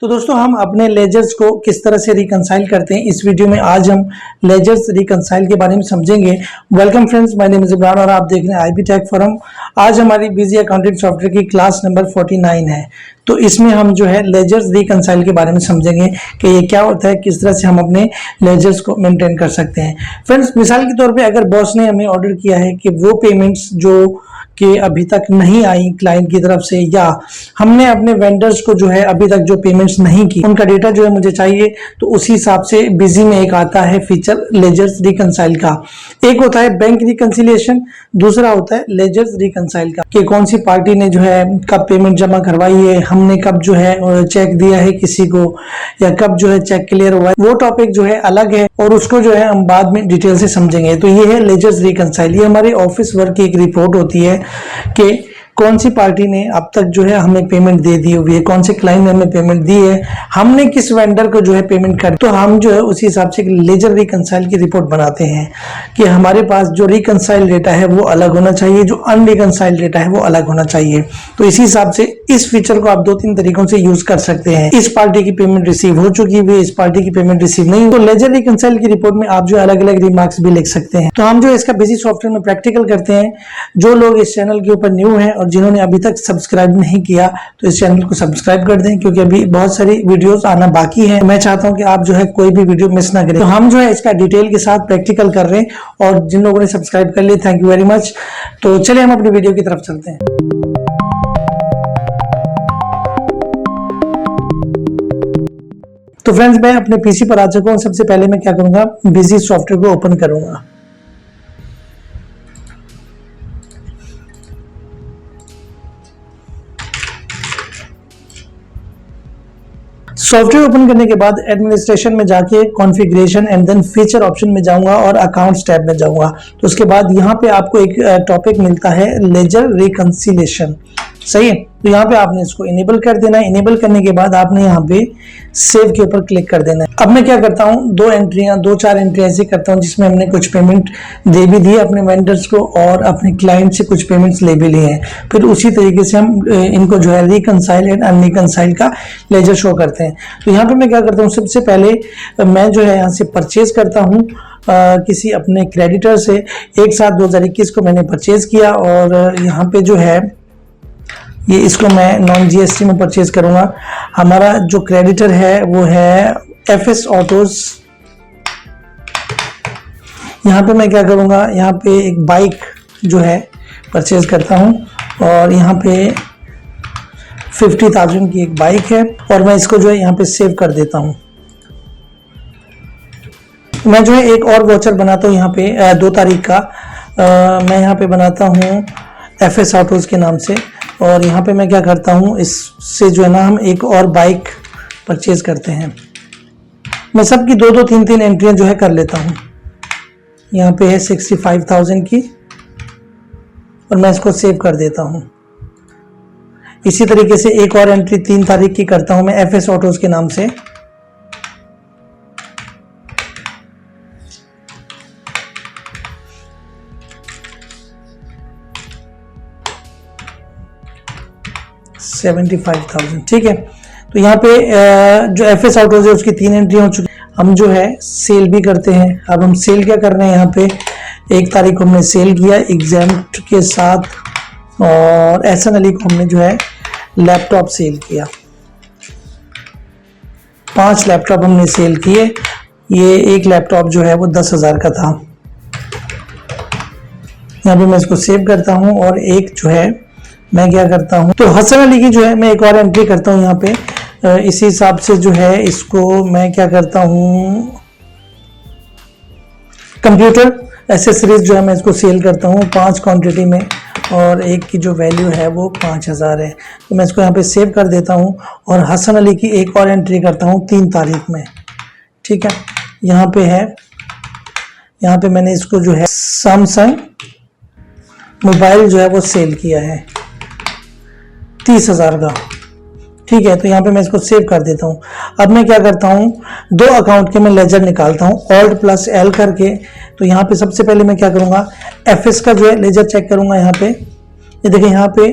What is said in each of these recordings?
तो दोस्तों हम अपने लेजर्स को किस तरह से रिकंसाइल करते हैं, इस वीडियो में आज हम लेजर्स रिकंसाइल के बारे में समझेंगे। Welcome friends, my name is Imran और आप देख रहे हैं आईबी टेक फोरम। आज हमारी बिजी अकाउंटिंग सॉफ्टवेयर की क्लास नंबर 49 है। तो इसमें हम जो है लेजर्स रिकंसाइल के बारे में समझेंगे कि ये क्या होता है, किस तरह से हम अपने लेजर्स को मेंटेन कर सकते हैं। फ्रेंड्स, मिसाल के तौर पे अगर बॉस ने हमें ऑर्डर किया है कि वो पेमेंट्स जो कि अभी तक नहीं आई क्लाइंट की तरफ से, या हमने अपने वेंडर्स को जो है अभी तक जो पेमेंट्स नहीं की उनका डेटा जो है मुझे चाहिए, तो उसी हिसाब से बिजी में एक आता है फीचर लेजर्स रिकंसाइल का। एक होता है बैंक रिकंसिलिएशन, दूसरा होता है लेजर्स रिकंसाइल का कि कौन सी पार्टी ने जो है कब पेमेंट जमा करवाई है, हमने कब जो है चेक दिया है किसी को, या कब जो है चेक क्लियर हुआ है। वो टॉपिक जो है अलग है और उसको जो है हम बाद में डिटेल से समझेंगे। तो ये है लेजर्स रिकंसाइल। ये हमारे ऑफिस वर्क की एक रिपोर्ट होती है कि कौन सी पार्टी ने अब तक जो है हमें पेमेंट दे दी हुई है, कौन से क्लाइंट ने हमें पेमेंट दी है, हमने किस वेंडर को जो है पेमेंट कर, तो हम जो है उसी हिसाब से लेजर रिकंसाइल की रिपोर्ट बनाते हैं कि हमारे पास जो रिकंसाइल डेटा है वो अलग होना चाहिए, जो अनरिकंसाइल डेटा है वो अलग होना चाहिए। तो इसी हिसाब से इस फीचर को आप 2-3 तरीकों से यूज कर सकते हैं। इस पार्टी की पेमेंट रिसीव हो चुकी है, इस पार्टी की पेमेंट रिसीव नहीं। तो लेजर रिकंसाइल की रिपोर्ट में आप जो अलग अलग रिमार्क्स भी लिख सकते हैं। तो हम जो इसका बेसिक सॉफ्टवेयर में प्रैक्टिकल करते हैं। जो लोग इस चैनल के ऊपर न्यू हैं और जिन्होंने अभी तक सब्सक्राइब नहीं किया तो इस चैनल को सब्सक्राइब कर दें, क्योंकि अभी बहुत सारी वीडियोस आना बाकी है। मैं चाहता हूं कि आप जो है कोई भी वीडियो मिस ना करें। तो हम जो है इसका डिटेल के साथ प्रैक्टिकल कर रहे हैं, और जिन लोगों ने सब्सक्राइब कर लिया थैंक यू वेरी मच। तो चलिए हम अपनी वीडियो की तरफ चलते हैं। तो फ्रेंड्स, मैं अपने पीसी पर आ चुका हूं। सबसे पहले मैं क्या करूंगा, बिजी सॉफ्टवेयर को ओपन करूंगा। सॉफ्टवेयर ओपन करने के बाद एडमिनिस्ट्रेशन में जाके configuration and then feature option में जाऊंगा और अकाउंट्स टैब में जाऊंगा। तो उसके बाद यहाँ पे आपको एक टॉपिक मिलता है लेजर रिकंसिलिएशन, सही है। तो यहाँ पे आपने इसको इनेबल कर देना है। इनेबल करने के बाद आपने यहाँ पे सेव के ऊपर क्लिक कर देना है। अब मैं क्या करता हूँ, 2-4 एंट्री ऐसे करता हूँ जिसमें हमने कुछ पेमेंट दे भी दी अपने वेंडर्स को और अपने क्लाइंट से कुछ पेमेंट्स ले भी लिए हैं। फिर उसी तरीके से हम इनको जो है रिकंसाइल एंड अनरिकंसाइल का लेजर शो करते हैं। तो यहाँ पे मैं क्या करता हूँ, सबसे पहले मैं जो है यहाँ से परचेज करता हूँ किसी अपने क्रेडिटर से। 1/7/2021 को मैंने परचेज किया और यहाँ पे जो है ये इसको मैं नॉन जीएसटी में परचेज करूंगा। हमारा जो क्रेडिटर है वो है एफएस ऑटोज। यहाँ पे मैं क्या करूंगा, यहाँ पे एक बाइक जो है परचेज करता हूँ और यहाँ पे 50,000 की एक बाइक है और मैं इसको जो है यहाँ पे सेव कर देता हूँ। मैं जो है एक और वॉचर बनाता हूँ यहाँ पे 2 तारीख का। मैं यहाँ पे बनाता हूँ एफएस ऑटोज के नाम से, और यहाँ पे मैं क्या करता हूँ, इससे जो है ना हम एक और बाइक परचेज करते हैं। मैं सबकी 2-2, 3-3 एंट्रियाँ जो है कर लेता हूँ। यहाँ पे है 65,000 की और मैं इसको सेव कर देता हूँ। इसी तरीके से एक और एंट्री 3 तारीख की करता हूँ मैं एफएस ऑटोज के नाम से। $75,000, ठीक है। तो यहाँ पे जो एफएस आउटोज है उसकी 3 एंट्री हो चुकी। हम जो है सेल भी करते हैं। अब हम सेल क्या कर रहे हैं, यहाँ पे 1 तारीख को हमने सेल किया एग्जाम्प्ट के साथ, और एहसन अली को हमने जो है लैपटॉप सेल किया। 5 लैपटॉप हमने सेल किए। ये एक लैपटॉप जो है वो 10,000 का था। यहाँ पे मैं इसको सेव करता हूँ और एक जो है मैं क्या करता हूं, तो हसन अली की जो है मैं एक और एंट्री करता हूं यहाँ पे। इसी हिसाब से जो है इसको मैं क्या करता हूं, कंप्यूटर एसेसरीज जो है मैं इसको सेल करता हूं 5 क्वांटिटी में, और एक की जो वैल्यू है वो 5,000 है। तो मैं इसको यहाँ पे सेव कर देता हूं और हसन अली की एक और एंट्री करता हूं 3 तारीख में, ठीक है। यहाँ पे है, यहाँ पे मैंने इसको जो है सैमसंग मोबाइल जो है वो सेल किया है 30,000 का, ठीक है। तो यहाँ पे मैं इसको सेव कर देता हूँ। अब मैं क्या करता हूँ, 2 अकाउंट के मैं लेजर निकालता हूँ Alt+L करके। तो यहाँ पे सबसे पहले मैं क्या करूँगा, एफएस का जो है लेजर चेक करूँगा। यहाँ पे ये देखिए, यहाँ पे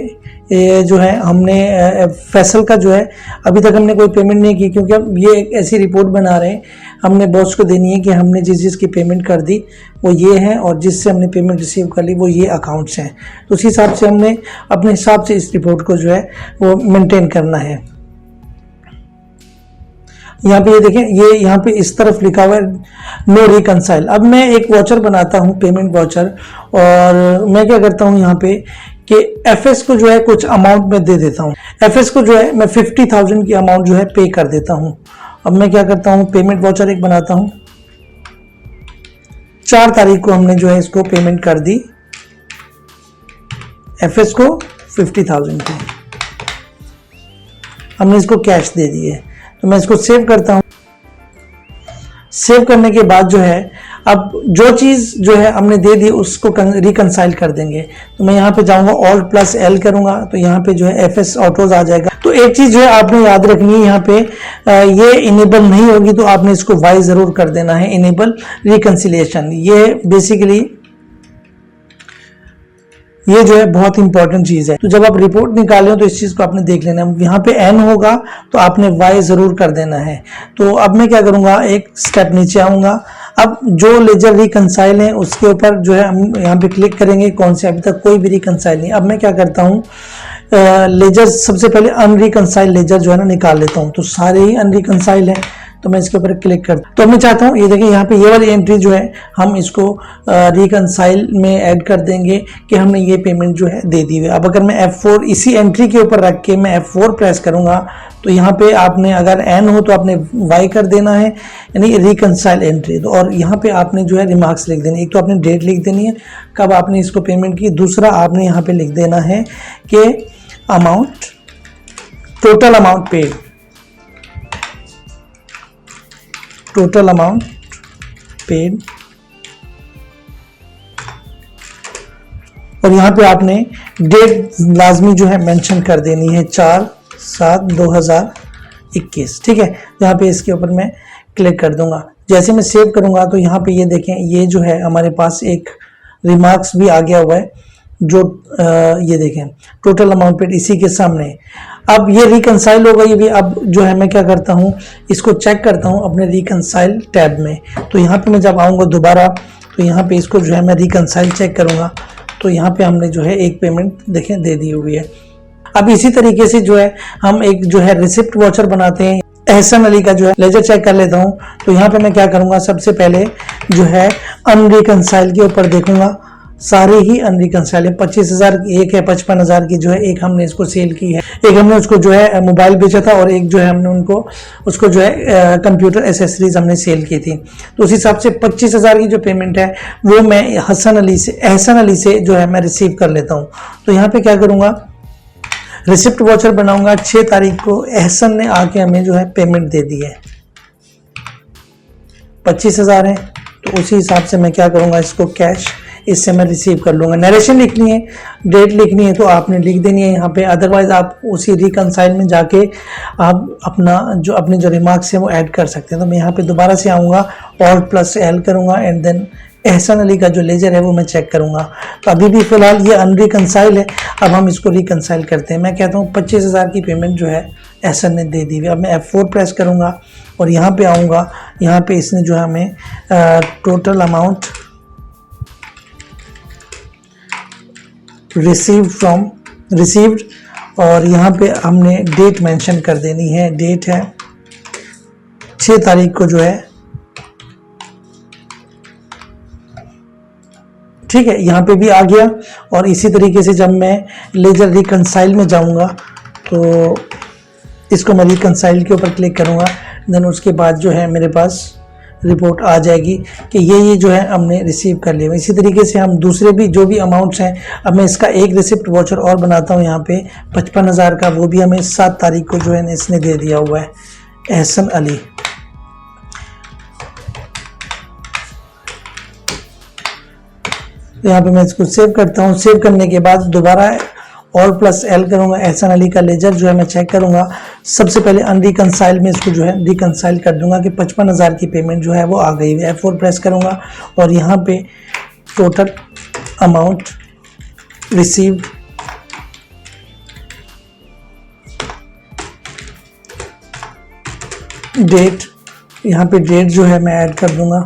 ये जो है हमने फैसल का जो है अभी तक हमने कोई पेमेंट नहीं की, क्योंकि हम ये एक ऐसी रिपोर्ट बना रहे हैं, हमने बॉस को देनी है कि हमने जिस चीज़ की पेमेंट कर दी वो ये है, और जिससे हमने पेमेंट रिसीव कर ली वो ये अकाउंट्स हैं। तो उसी हिसाब से हमने अपने हिसाब से इस रिपोर्ट को जो है वो मेंटेन करना है। यहाँ पे ये देखें, ये यहाँ पे इस तरफ लिखा हुआ है नो रिकंसाइल। अब मैं एक वाउचर बनाता हूँ, पेमेंट वाउचर, और मैं क्या करता हूँ यहाँ पे कि एफएस को जो है कुछ अमाउंट में दे देता हूँ। एफएस को जो है मैं 50,000 की अमाउंट जो है पे कर देता हूँ। अब मैं क्या करता हूँ, पेमेंट वाउचर एक बनाता हूँ। 4 तारीख को हमने जो है इसको पेमेंट कर दी, एफएस को 50,000 की हमने इसको कैश दे दी है। तो मैं इसको सेव करता हूँ। सेव करने के बाद जो है अब जो चीज़ जो है हमने दे दी उसको रिकंसाइल कर देंगे। तो मैं यहाँ पे जाऊँगा, Alt+L करूँगा, तो यहाँ पे जो है एफएस ऑटोज आ जाएगा। तो एक चीज़ जो है आपने याद रखनी है, यहाँ पे ये इनेबल नहीं होगी तो आपने इसको वाई ज़रूर कर देना है, इनेबल रिकंसिलिएशन। ये बेसिकली ये जो है बहुत इंपॉर्टेंट चीज़ है। तो जब आप रिपोर्ट निकाले हो तो इस चीज़ को आपने देख लेना है। यहाँ पे एन होगा तो आपने वाई ज़रूर कर देना है। तो अब मैं क्या करूँगा, एक स्टेप नीचे आऊँगा। अब जो लेजर रिकंसाइल है उसके ऊपर जो है हम यहाँ पे क्लिक करेंगे। कौन से, अभी तक कोई भी रिकंसाइल नहीं। अब मैं क्या करता हूँ, लेजर सबसे पहले अनरिकंसाइल लेजर जो है ना निकाल लेता हूँ। तो सारे ही अनरिकंसाइल है, तो मैं इसके ऊपर क्लिक करता हूँ। तो मैं चाहता हूँ ये देखिए यहाँ पे ये वाली एंट्री जो है हम इसको रिकंसाइल में ऐड कर देंगे कि हमने ये पेमेंट जो है दे दी है। अब अगर मैं F4 इसी एंट्री के ऊपर रख के मैं F4 प्रेस करूँगा तो यहाँ पे आपने अगर एन हो तो आपने वाई कर देना है, यानी रिकंसाइल एंट्री। तो और यहाँ पे आपने जो है रिमार्क्स लिख देने। एक तो आपने डेट लिख देनी है कब आपने इसको पेमेंट की, दूसरा आपने यहाँ पे लिख देना है कि amount, total amount paid, total amount paid, और यहाँ पे आपने डेट लाजमी जो है मेंशन कर देनी है 4/7/2021। ठीक है, यहाँ पे इसके ऊपर मैं क्लिक कर दूंगा। जैसे मैं सेव करूंगा तो यहाँ पे ये देखें, ये जो है हमारे पास एक रिमार्क्स भी आ गया हुआ है, जो ये देखें टोटल अमाउंट पेड इसी के सामने। अब ये रिकंसाइल होगा ये भी। अब जो है मैं क्या करता हूँ, इसको चेक करता हूँ अपने रिकंसाइल टैब में। तो यहाँ पे मैं जब आऊँगा दोबारा तो यहाँ पे इसको जो है मैं रिकंसाइल चेक करूँगा तो यहाँ पे हमने जो है एक पेमेंट देखें दे दी हुई है। अब इसी तरीके से जो है हम एक जो है रिसिप्ट वाउचर बनाते हैं। एहसन अली का जो है लेजर चेक कर लेता हूँ। तो यहाँ पे मैं क्या करूँगा, सबसे पहले जो है अनरिकंसाइल के ऊपर देखूंगा, सारे ही अनरिकंसाइल है। 25,000 एक है, 55,000 की जो है एक हमने इसको सेल की है, एक हमने उसको जो है मोबाइल बेचा था, और एक जो है हमने उसको जो है कंप्यूटर एसेसरीज हमने सेल की थी। तो उस हिसाब से 25,000 की जो पेमेंट है वो मैं एहसन अली से जो है मैं रिसीव कर लेता हूँ। तो यहाँ पे क्या करूँगा, रिसिप्ट वाउचर बनाऊंगा। 6 तारीख को एहसन ने आके हमें जो है पेमेंट दे दी है, 25,000 है। तो उसी हिसाब से मैं क्या करूँगा, इसको कैश इससे मैं रिसीव कर लूँगा। नरेशन लिखनी है, डेट लिखनी है तो आपने लिख देनी है यहाँ पे। अदरवाइज आप उसी रिकंसाइल में जाके आप अपने जो रिमार्क्स हैं वो ऐड कर सकते हैं। तो मैं यहाँ पे दोबारा से आऊँगा, Alt+L करूँगा, एंड देन एहसन अली का जो लेजर है वो मैं चेक करूँगा। तो अभी भी फ़िलहाल ये अनरिकंसाइल है। अब हम इसको रिकंसाइल करते हैं। मैं कहता हूँ 25,000 की पेमेंट जो है एहसन ने दे दी हुई। अब मैं F4 प्रेस करूँगा और यहाँ पे आऊँगा। यहाँ पे इसने जो है हमें टोटल अमाउंट रिसीव्ड, और यहाँ पे हमने डेट मेंशन कर देनी है। डेट है 6 तारीख को जो है, ठीक है, यहाँ पे भी आ गया। और इसी तरीके से जब मैं लेजर रिकंसाइल में जाऊँगा तो इसको मैं रिकंसाइल के ऊपर क्लिक करूँगा, देन उसके बाद जो है मेरे पास रिपोर्ट आ जाएगी कि ये जो है हमने रिसीव कर लिया। इसी तरीके से हम दूसरे भी जो भी अमाउंट्स हैं, अब मैं इसका एक रिसिप्ट वाउचर और बनाता हूँ यहाँ पे 55,000 का, वो भी हमें 7 तारीख को जो है इसने दे दिया हुआ है, एहसन अली। यहाँ पे मैं इसको सेव करता हूँ। सेव करने के बाद दोबारा Alt+L करूँगा, एहसन अली का लेजर जो है मैं चेक करूँगा। सबसे पहले अनरिकंसाइल में इसको जो है रिकंसाइल कर दूंगा कि 55,000 की पेमेंट जो है वो आ गई है। F4 प्रेस करूँगा और यहाँ पे टोटल अमाउंट रिसीव्ड डेट, यहाँ पे डेट जो है मैं ऐड कर दूंगा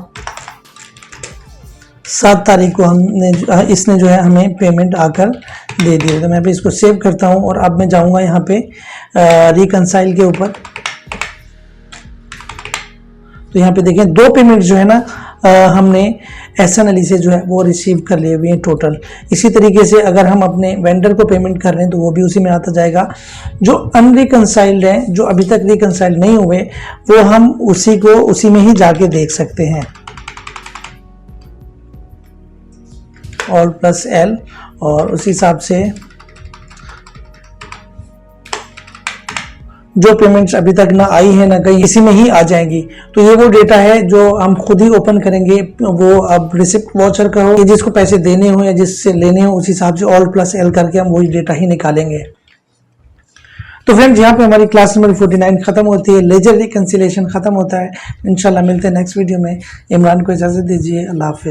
7 तारीख को इसने जो है हमें पेमेंट आकर दे दिया। तो मैं भी इसको सेव करता हूँ और अब मैं जाऊँगा यहाँ पे रिकंसाइल के ऊपर। तो यहाँ पे देखें 2 पेमेंट जो है ना हमने SNLE से जो है वो रिसीव कर लिए हुए हैं टोटल। इसी तरीके से अगर हम अपने वेंडर को पेमेंट कर रहे हैं तो वो भी उसी में आता जाएगा। जो अनरिकंसाइल्ड हैं, जो अभी तक रिकंसाइल्ड नहीं हुए, वो हम उसी में ही जाके देख सकते हैं। ऑल प्लस L और उसी हिसाब से जो पेमेंट्स अभी तक ना आई है ना कहीं, इसी में ही आ जाएंगी। तो ये वो डेटा है जो हम खुद ही ओपन करेंगे। वो अब रिसिप्ट वाचर का हो, जिसको पैसे देने हो या जिससे लेने हो, उसी हिसाब से ऑल प्लस L करके हम वही डेटा ही निकालेंगे। तो फ्रेंड्स यहाँ पे हमारी क्लास नंबर 49 खत्म होती है, लेजर रिकंसिलिएशन खत्म होता है। इंशाल्लाह मिलते हैं नेक्स्ट वीडियो में। इमरान को इजाजत दीजिए, अल्लाह हाफिज़।